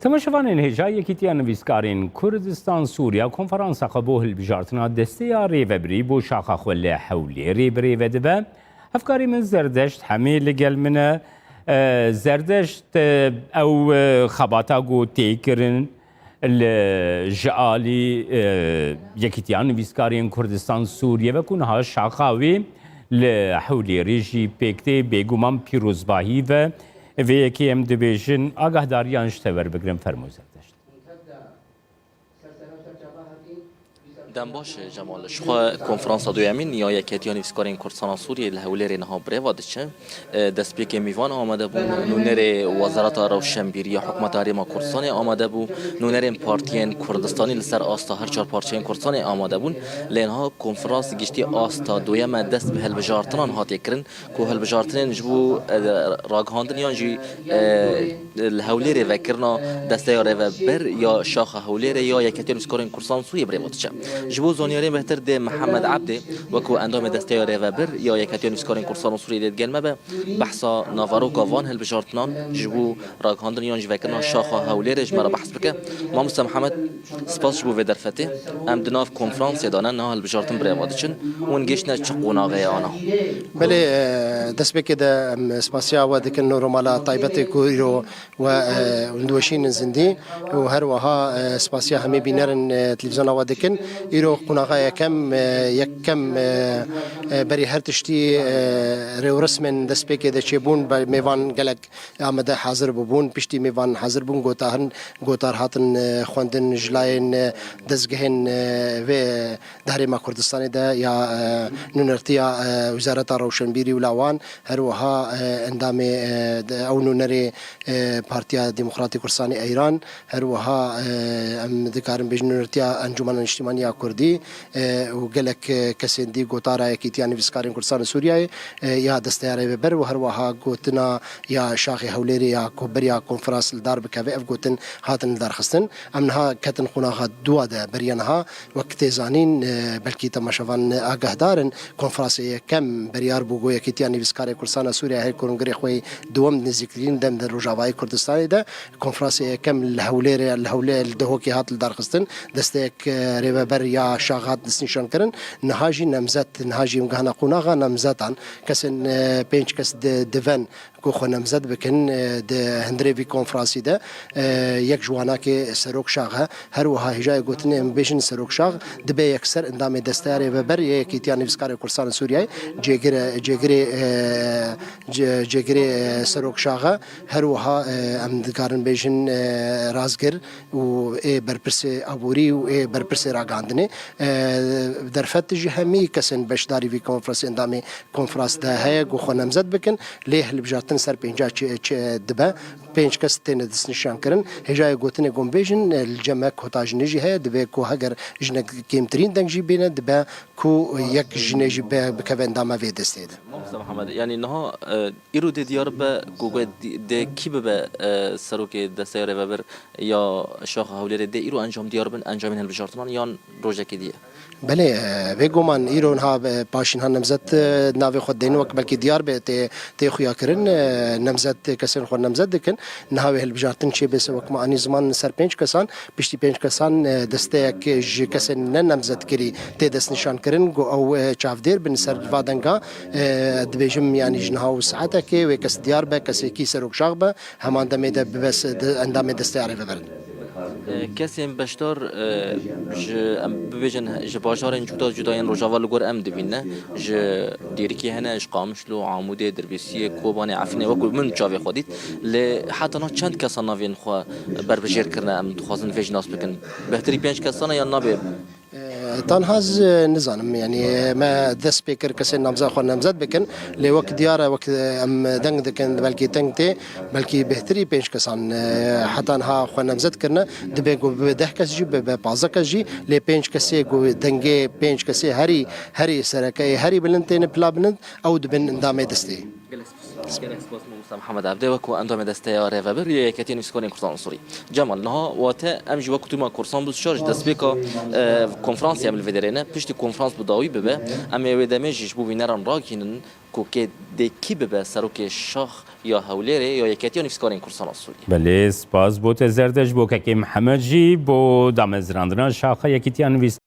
تماشاوان هجای یکیتیان نویسکارین کردستان سوریا کنفرانس قبوه البجارتنا دستیا ریوبری بو شاخه خوله حولی ریبری و دبه افکاری من زردشت همه لگل منه زردشت او خباتا گو تیکرن الجعالی یکیتیان نویسکارین کردستان سوریا و کنها شاخاوی لحولی ریجی پیکتی بیگومان پیروزباهی و ویکی ام دبیجن آگاه داریانش تور بگرم فرموزه داشت. دم باش جمال شخوا کنفرانس دویمین یا یکیتیان نویسکارین کردستان سوریه لهولیر نها بریوادشه دست پیک میوان آمده بود نونر وزارت روشنبیری حکومت هریما کردستان آمده بود نونر پارتیان کردستانی لسر آستا هر چهار پارچین کردستان آمده بود لینها کنفرانس گشتی آستا دویم دست به هلبجارتنان هاتی کرن که هلبجارتنان جبو راگهاندن یا جی لهولیر وکرنا دسته بر یا شاخ هولیر یا یکیتیان نویسکارین کردستان سوریه بریوادشه جبو زانیاری بهتر ده محمد عبده وکو اندام دسته ریوبر یا یکیتیان نویسکارین کردستان سوریه دید گلمه به بحثا ناوارو گاوان هل بجارتنان جبو راگهاندن یا جوکرنا شاخا هولیرج مرا بحث بکه ما مست محمد سپاس جبو ودرفته ام دناف کنفرانس دانه نه هل بجارتن بریوادچن اون گشنه چقونا غیانا بله دست بکه ده سپاسیا و دکن نورمالا طایبت کویرو و اندوشین زندی و هر وها سپاسیا همه بینرن تلویزیون و دکن ایرو قناغه یکم بری هر تشتی رو رسمن دست بکه ده چبون با میوان گلک آمده حاضر ببون پشتی میوان حاضر بون گوتار هاتن خواندن جلاین دزگهن و دهری ما کردستانی ده یا نونرتیا وزارت روشنبیری ولاوان هر وها اندام او نونری پارتیا دموکراتی کردستانی ایران هر وها ام دکارم بیش نونرتیا انجمن اجتماعی کردی و گلک کسیندی گوتارا یکیتیان نویسکارین کردستان سوریه یا دستیاره ببر و هر وها گوتنا یا شاخی هولیری یا کوبریا کنفرانس دار بکوی اف گوتن هاتن درخستن امنها کتن خوناها دوا ده بریانها وقت زانین بلکی تماشاوان آگاه دارن کنفرانس کم بریار بوگو یکیتیان نویسکار کردستان سوریه هر کنگری خوی دوم نزیکترین دم در روجاوای کردستان ده کنفرانس کم الهولی دهوکی هات درخستن دستک ریوبر یا شاغات دستنشان کرن نهاجی نمزد نهاجی مگهنا قناغا نمزدان کسن پنج کس دفن کو خو نمزد بکن ده هندری وی کنفرانسی ده یک جوانا که سروک شاغه هر وها هجای گوتن بیشن سروک شاغ دبی یکسر اندام دستیاری و بر یکیتیان نویسکار کردستان سوریه جگری سروک شاغه هر وها ام دکارن بیشن رازگر و ای برپرس ابوری و ای برپرس راگاندنه در فتج همی کسن بشداری وی کنفرانس اندام کنفرانس ده های گو خو نمزد بکن لیه لبجارتن سر پنجا دبه پنج کس تین دست نشان کرن هجای گوتن گم بیشن الجمع کتاج نجی های دبه کو هگر جن کمترین دنجی بینه دبه کو یک جنجی بکوین دام وی دستید. محمد یعنی نه ایرو دیار به گوگل د کی به سروک دستیاره ببر یا شاخ هولیر د ایرو انجام دیار بن انجامین هل بجارتمان یا روزه کدیه بله بگومان ایران ها پاشین ها نمزد ناوی خود دین وقت بلکه دیار به تی خویا کرن نمزد کسان خود نمزد دکن نهاوی هل بجارتن چه بس وقت ما آنی زمان سر پنج کسان پشتی پنج کسان دسته که کسان نه نمزد کری تی دست نشان کرن گو او چافدیر بن سر وادنگا دبیجم یعنی جنها و ساعته که و کس دیار به کسی کی سروک شاغ به همان دمی ده بس اندام دسته عرفه برد کسی بشتر ببیجن جباجار جدا این روجاوا لگور ام دوینه ج دیرکی هنه اش قامشلو عموده دربیسی کوبان عفنه وکل من جاوی خودید ل حتی نه چند کسان نوین خو بربجیر کرنه ام خوازن ویجناس بکن بهتری پنج کسان یا نابه تنهاز نزانم يعني ما ذا سبيكر كسر نمزة خو نمزد بكن لوقت ديارة وقت ام دنگ دكن بلكي تنگتي بلكي بهتري بينش كسان حتى انها خو نمزد كرنا دبيگو بده كس جي ببازا كس جي لي بينش كسي گو دنگي بينش كسي هري سركي هري بلنتين بلا بلند او دبن اندامي دستي گەلێک سپاس مامۆستا محەممەد عەبدێ وەکو ئەندامە دەستەیە ڕێڤەبەر یەکەتی نووسکارێن کوردستان سووری جەمال نها واتە ئەم جی وەکو توما کورسان بوو شارژ دەستپێکە کنفرانسی ئەم لێدەرێنە پشتی کنفرانس بوداوی ببە ئەم ێوێ دەمێژیش بوو وینەران ڕاکینن کوکێ دێکی ببە سەرۆکێ شاخ یا هەولێرێ یا یەکەتی نووسکارێن کوردستان سووری بەێ سپاس بۆ تە زەردەش بۆ کەکەی محەممەدجی بۆ دامەزراندنا شاخە یەکیتیان نوویست